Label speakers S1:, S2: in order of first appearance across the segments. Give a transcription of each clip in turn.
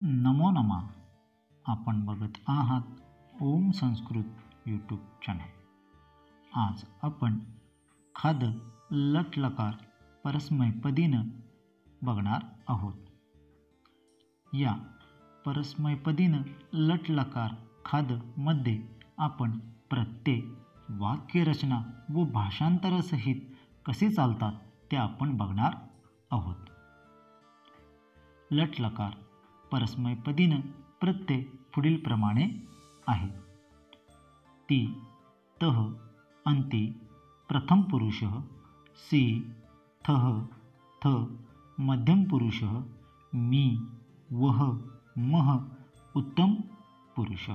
S1: नमो नमा. आपण बघत आहात ओम संस्कृत यूट्यूब चॅनल. आज आपण खाद लटलकार परस्मैपदीनं बघणार आहोत. या परस्मैपदीनं लटलकार खाद मध्ये आपण प्रत्यय, वाक्यरचना व भाषांतरासहित कसे चालतात ते आपण बघणार आहोत. लटलकार परस्मैपदीनं प्रत्यय पुढीलप्रमाणे आहे. ती, तह, अंती, प्रथम पुरुष, सी, थह, थ, मध्यम पुरुष, मी, वह, मह, उत्तम पुरुष.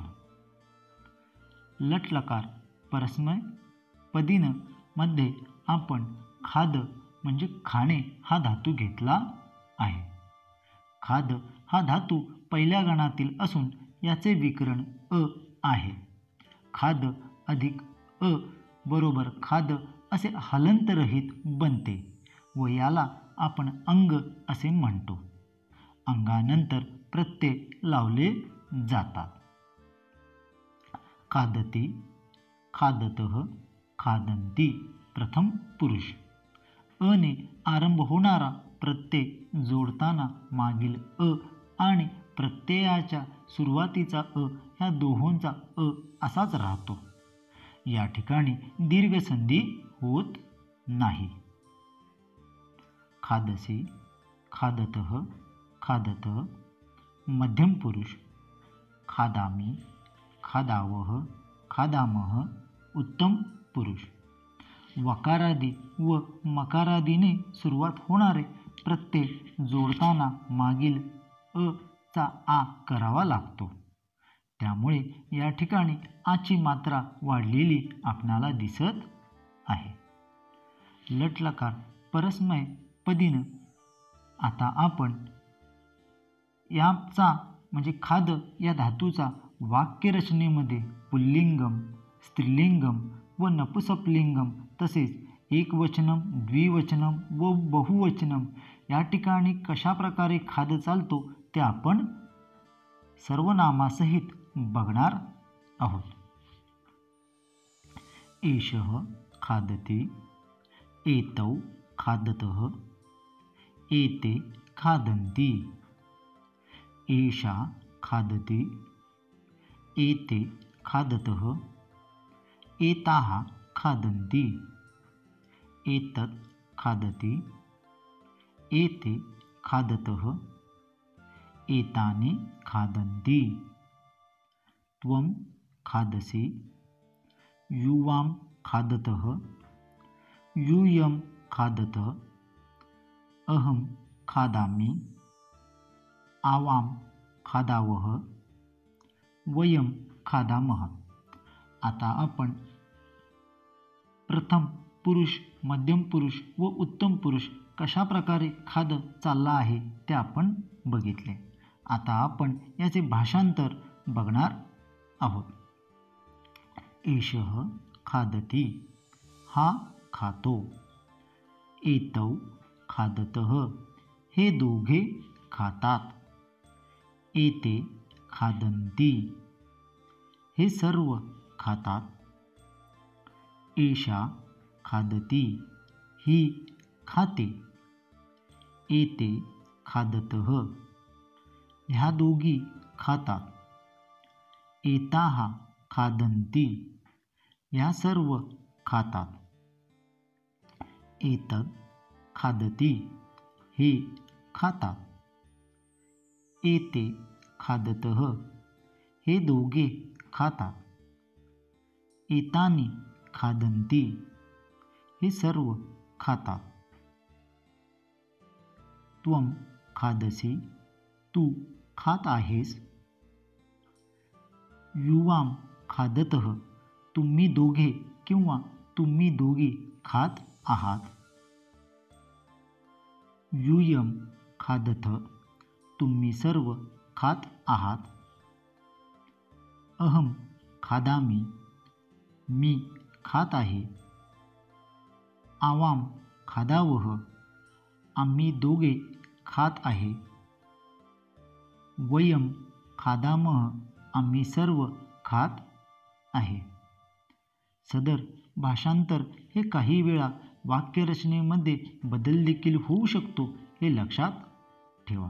S1: लटलकार परस्मैपदीनं मध्ये आपण खाद म्हणजे खाणे हा धातू घेतला आहे. खाद हा धातू पहिल्या गणातील असून याचे विकरण अ आहे. खाद अधिक अ बरोबर खाद असे हलंतरहित बनते व याला आपण अंग असे म्हणतो. अंगानंतर प्रत्यय लावले जातात. खादती, खादतः, खादंती प्रथम पुरुष. अने आरंभ होणारा प्रत्यय जोडताना मागील अ आणि प्रत्ययाच्या सुरुवातीचा अ ह्या दोहोंचा अ असाच राहतो. या ठिकाणी दीर्घ संधी होत नाही. खादसी, खादतः, खादत, मध्यम पुरुष. खादामी, खादावह, खादामह, उत्तम पुरुष. वकारादी व मकारादीने सुरुवात होणारे प्रत्यय जोडताना मागील अ चा आ करावा लागतो. त्यामुळे या ठिकाणी आची मात्रा वाढलेली आपणाला दिसत आहे. लटलकार परस्मैपदीनं आता आपण याचा म्हणजे खाद या धातूचा वाक्यरचनेमध्ये पुल्लिंगम, स्त्रीलिंगम व नपुंसकलिंगम तसेच एकवचनम, द्विवचनम व बहुवचनम या ठिकाणी कशा प्रकारे खाद चालतो ते आपण सर्वनामासहित बघणार आहोत. एषः खादति, एतौ खादतः, एते खादन्ति. एषा खादति, एते खादतः, एताः खादन्ति. एतत् खादति, एते खादतः, एतानि खादन्ति. त्वं खादसि, युवां खादतः, यूयं खादत. अहं खादामि, आवां खादावः, वयं खादामः. आता आपण प्रथम पुरुष, मध्यम पुरुष व उत्तम पुरुष कशा प्रकारे खाद चालला आहे ते आपण बघितले. आता आपण याचे भाषांतर बघणार आहोत. एषः खादति, हा खातो. एतौ खादतः, हे दोघे खातात. एते खादन्ति, हे सर्व खातात. एषा खादति, ही खाते. एते खादतः, ह्या दोघी खातात. एताः खादन्ति, ह्या सर्व खातात. एतत् खादति, हे खातात. एते खादतः, हे दोघे खातात. एतानि खादन्ति, हे सर्व खातात. त्वं खादसि, तू खात आहेस. युवां खादतः, तुम्ही दोघे किंवा तुम्ही दोघी खात आहात. यूयं खादथ, तुम्ही सर्व खात आहात. अहं खादामि, मी खात आहे. आवां खादावह, आम्ही दोघे खात आहे. वयम खादामः आम्ही सर्व खात आहे. सदर भाषांतर हे काही वेळा वाक्यरचनेमध्ये बदल देखील होऊ शकतो हे लक्षात ठेवा.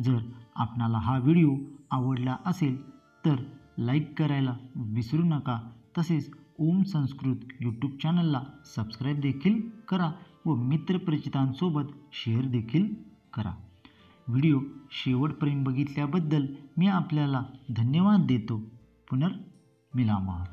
S1: जर आपणाला हा व्हिडिओ आवडला असेल तर लाईक करायला विसरू नका. तसेच ओम संस्कृत यूट्यूब चॅनलला सबस्क्राईब देखील करा व मित्रपरिचितांसोबत शेअर देखील करा. व्हिडिओ शेवटपर्यंत बघितल्याबद्दल मी आपल्याला धन्यवाद देतो. पुनर्मिलामः.